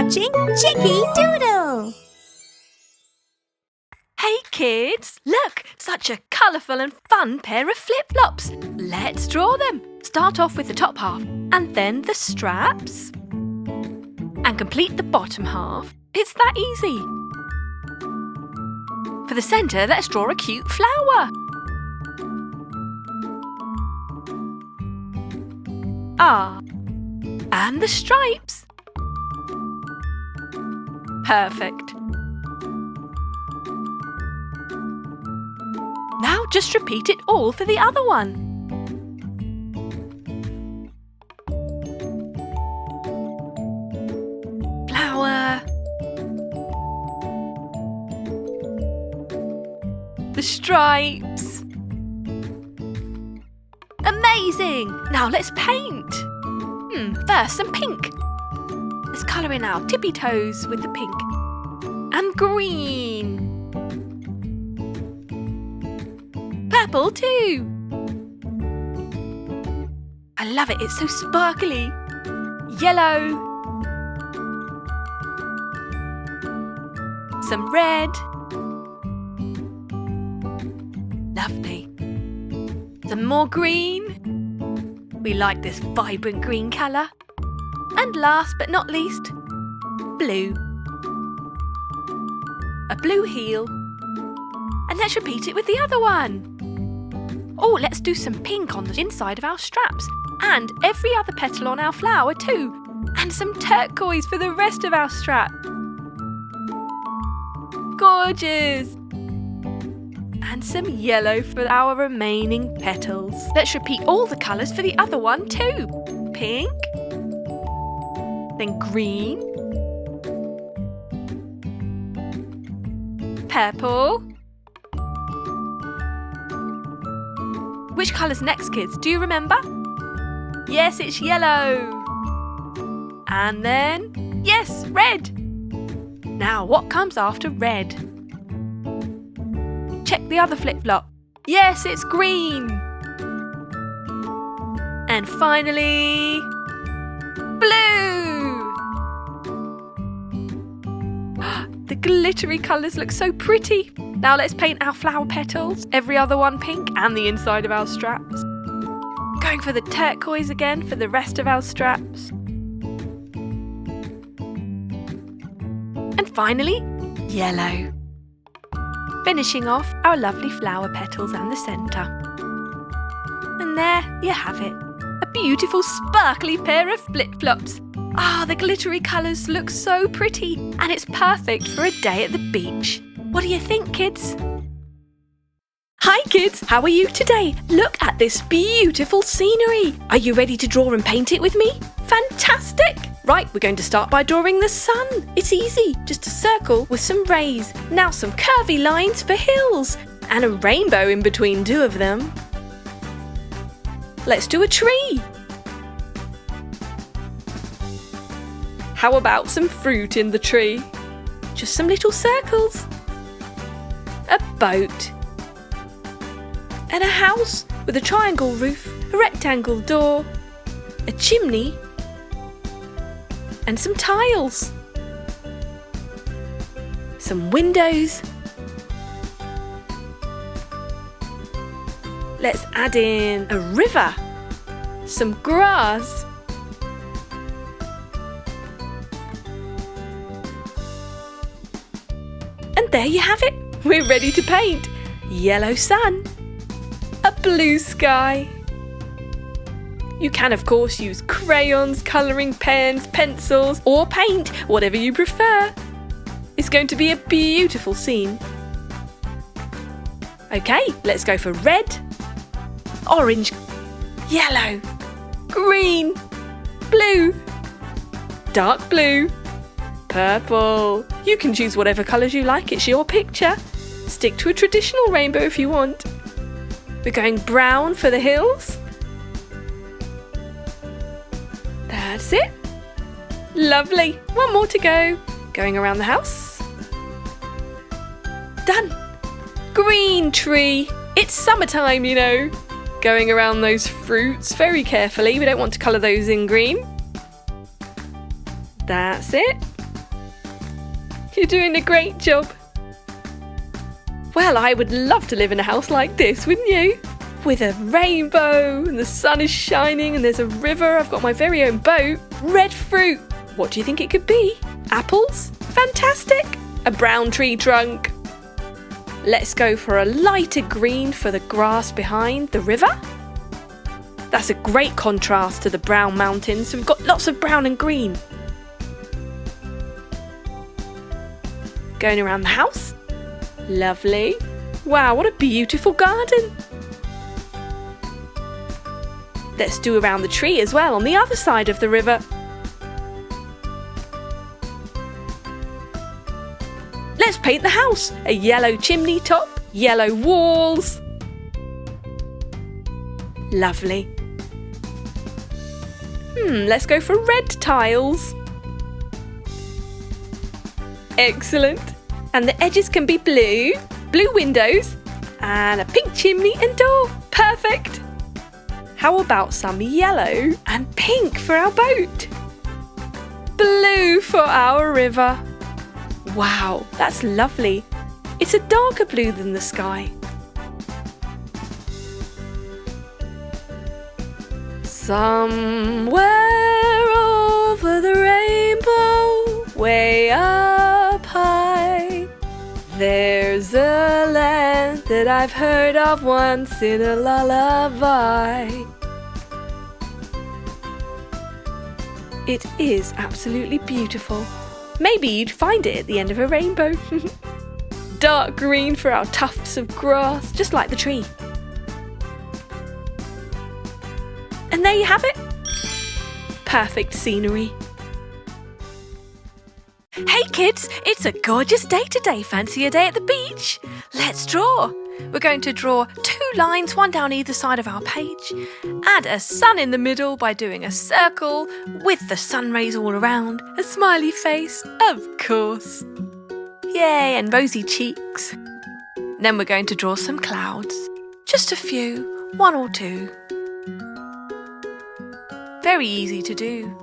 watching Chiki Doodle. Hey kids, look, such a colourful and fun pair of flip-flops. Let's draw them. Start off with the top half and then the straps. And complete the bottom half. It's that easy. For the centre, let's draw a cute flower. And the stripes. Perfect. Now just repeat it all for the other one. Flower. The stripes. Amazing! Now let's paint. First some pink. Let's colour in our tippy toes with the pink. And green. Purple too. I love it, it's so sparkly. Yellow. Some red. Lovely. Some more green. We like this vibrant green colour. And last but not least, blue. A blue heel. And let's repeat it with the other one. Oh, let's do some pink on the inside of our straps and every other petal on our flower too. And some turquoise for the rest of our strap. Gorgeous! And some yellow for our remaining petals. Let's repeat all the colours for the other one too. Pink, then green, purple. Which colour's next, kids? Do you remember? Yes, it's yellow. And then, yes, red. Now, what comes after red? Check the other flip-flop. Yes, it's green. And finally, blue. The glittery colours look so pretty. Now let's paint our flower petals, every other one pink, and the inside of our straps. Going for the turquoise again for the rest of our straps. And finally, yellow. Finishing off our lovely flower petals and the centre. And there you have it. A beautiful sparkly pair of flip-flops. The glittery colours look so pretty, and it's perfect for a day at the beach. What do you think, kids? Hi kids, how are you today? Look at this beautiful scenery. Are you ready to draw and paint it with me? Fantastic! Right, we're going to start by drawing the sun. It's easy, just a circle with some rays. Now some curvy lines for hills and a rainbow in between two of them. Let's do a tree. How about some fruit in the tree? Just some little circles. A boat. And a house with a triangle roof, a rectangle door, a chimney, and some tiles. Some windows. Let's add in a river, some grass, and there you have it. We're ready to paint. Yellow sun, a blue sky. You can of course use crayons, colouring pens, pencils or paint, whatever you prefer. It's going to be a beautiful scene. Okay, let's go for red, orange, yellow, green, blue, dark blue, purple. You can choose whatever colours you like, it's your picture. Stick to a traditional rainbow if you want. We're going brown for the hills. That's it. Lovely. One more to go. Going around the house. Done. Green tree. It's summertime, you know. Going around those fruits very carefully. We don't want to colour those in green. That's it. You're doing a great job. Well, I would love to live in a house like this, wouldn't you? With a rainbow and the sun is shining and there's a river. I've got my very own boat. Red fruit. What do you think it could be? Apples? Fantastic. A brown tree trunk. Let's go for a lighter green for the grass behind the river. That's a great contrast to the brown mountains. So we've got lots of brown and green. Going around the house. Lovely. Wow, what a beautiful garden. Let's do around the tree as well on the other side of the river. Let's paint the house. A yellow chimney top, yellow walls. Lovely. Let's go for red tiles. Excellent. And the edges can be blue, blue windows, and a pink chimney and door. Perfect. How about some yellow and pink for our boat? Blue for our river. Wow, that's lovely. It's a darker blue than the sky. Somewhere over the rainbow, way up high, there's a land that I've heard of once in a lullaby. It is absolutely beautiful. Maybe you'd find it at the end of a rainbow. Dark green for our tufts of grass, just like the tree. And there you have it. Perfect scenery. Hey kids, it's a gorgeous day today. Fancy a day at the beach? Let's draw. We're going to draw 2 lines, one down either side of our page. Add a sun in the middle by doing a circle with the sun rays all around. A smiley face, of course. Yay, and rosy cheeks. Then we're going to draw some clouds. Just a few, 1 or 2. Very easy to do.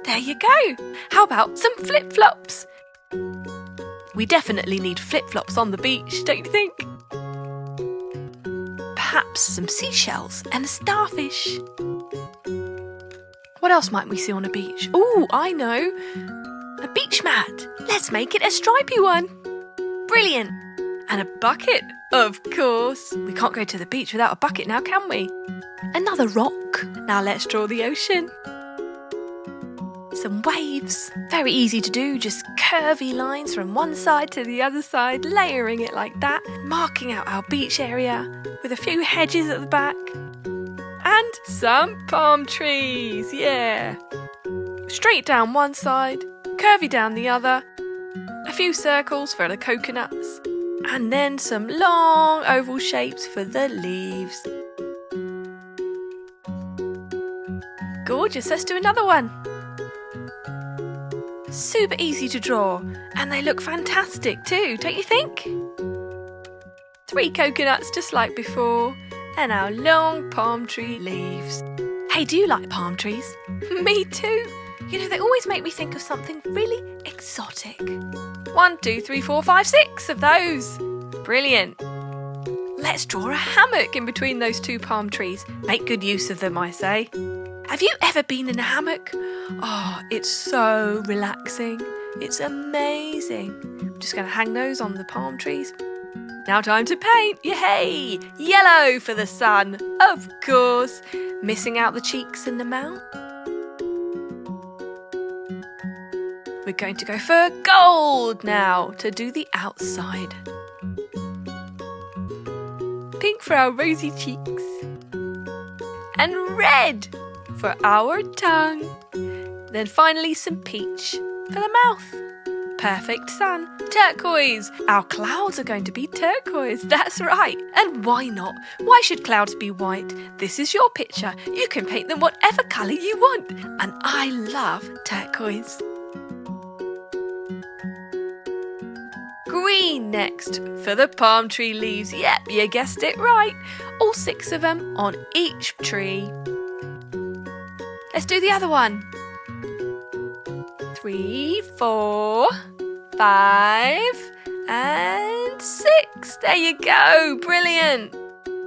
There you go. How about some flip-flops? We definitely need flip-flops on the beach, don't you think? Perhaps some seashells and a starfish. What else might we see on a beach? Ooh, I know. A beach mat. Let's make it a stripy one. Brilliant. And a bucket, of course. We can't go to the beach without a bucket now, can we? Another rock. Now let's draw the ocean. Some waves. Very easy to do, just curvy lines from one side to the other side, layering it like that, marking out our beach area with a few hedges at the back. And some palm trees, yeah. Straight down one side, curvy down the other, a few circles for the coconuts, and then some long oval shapes for the leaves. Gorgeous, let's do another one. Super easy to draw, and they look fantastic too, don't you think? 3 coconuts just like before, and our long palm tree leaves. Hey, do you like palm trees? Me too. You know, they always make me think of something really exotic. 1, 2, 3, 4, 5, 6 of those. Brilliant. Let's draw a hammock in between those 2 palm trees. Make good use of them, I say. Have you ever been in a hammock? Oh, it's so relaxing. It's amazing. I'm just going to hang those on the palm trees. Now time to paint. Yay! Yellow for the sun, of course. Missing out the cheeks and the mouth. We're going to go for gold now to do the outside. Pink for our rosy cheeks. And red for our tongue. Then finally some peach for the mouth. Perfect sun. Turquoise. Our clouds are going to be turquoise. That's right. And why not? Why should clouds be white? This is your picture. You can paint them whatever colour you want. And I love turquoise. Green next for the palm tree leaves. Yep, you guessed it right. All 6 of them on each tree. Let's do the other one. 3, 4, 5, and 6. There you go. Brilliant.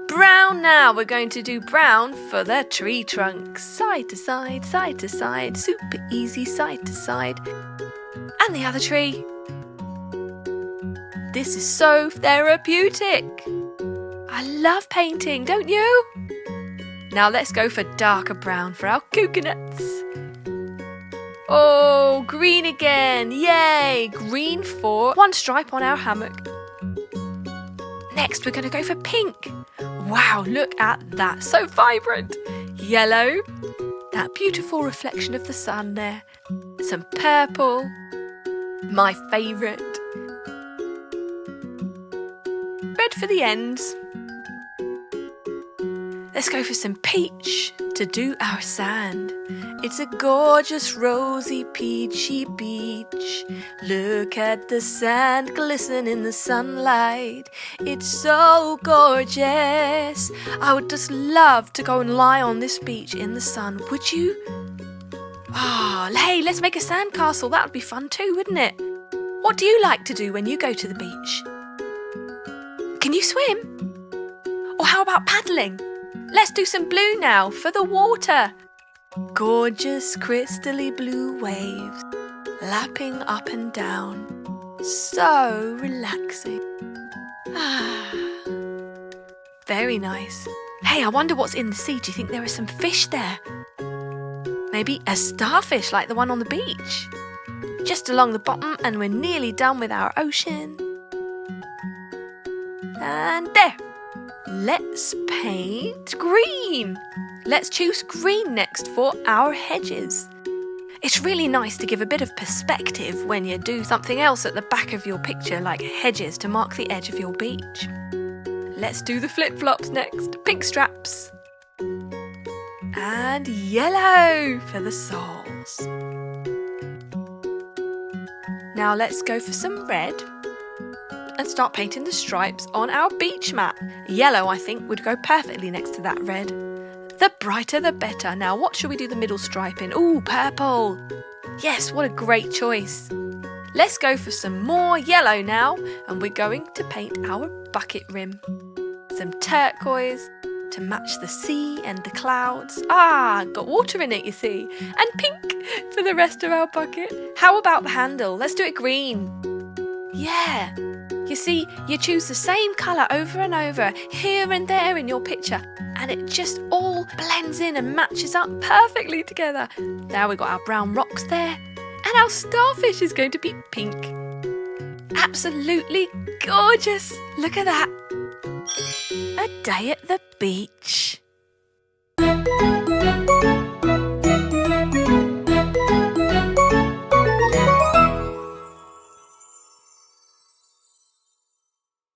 Brown now. We're going to do brown for the tree trunk. Side to side, side to side. Super easy, side to side. And the other tree. This is so therapeutic. I love painting, don't you? Now let's go for darker brown for our coconuts. Oh, green again. Yay! Green for one stripe on our hammock. Next, we're going to go for pink. Wow, look at that. So vibrant. Yellow. That beautiful reflection of the sun there. Some purple. My favourite. Red for the ends. Let's go for some peach to do our sand. It's a gorgeous rosy peachy beach. Look at the sand glisten in the sunlight. It's so gorgeous. I would just love to go and lie on this beach in the sun. Would you? Oh, hey, let's make a sandcastle. That would be fun too, wouldn't it? What do you like to do when you go to the beach? Can you swim? Or how about paddling? Let's do some blue now for the water. Gorgeous crystally blue waves lapping up and down. So relaxing. Very nice. Hey, I wonder what's in the sea. Do you think there are some fish there? Maybe a starfish like the one on the beach. Just along the bottom, and we're nearly done with our ocean. And there. Let's paint green. Let's choose green next for our hedges. It's really nice to give a bit of perspective when you do something else at the back of your picture, like hedges to mark the edge of your beach. Let's do the flip-flops next. Pink straps. And yellow for the soles. Now let's go for some red and start painting the stripes on our beach mat. Yellow, I think, would go perfectly next to that red. The brighter the better. Now, what should we do the middle stripe in? Ooh, purple. Yes, what a great choice. Let's go for some more yellow now, and we're going to paint our bucket rim. Some turquoise to match the sea and the clouds. Got water in it, you see. And pink for the rest of our bucket. How about the handle? Let's do it green. Yeah. You see, you choose the same colour over and over, here and there in your picture, and it just all blends in and matches up perfectly together. Now we've got our brown rocks there, and our starfish is going to be pink. Absolutely gorgeous. Look at that. A day at the beach.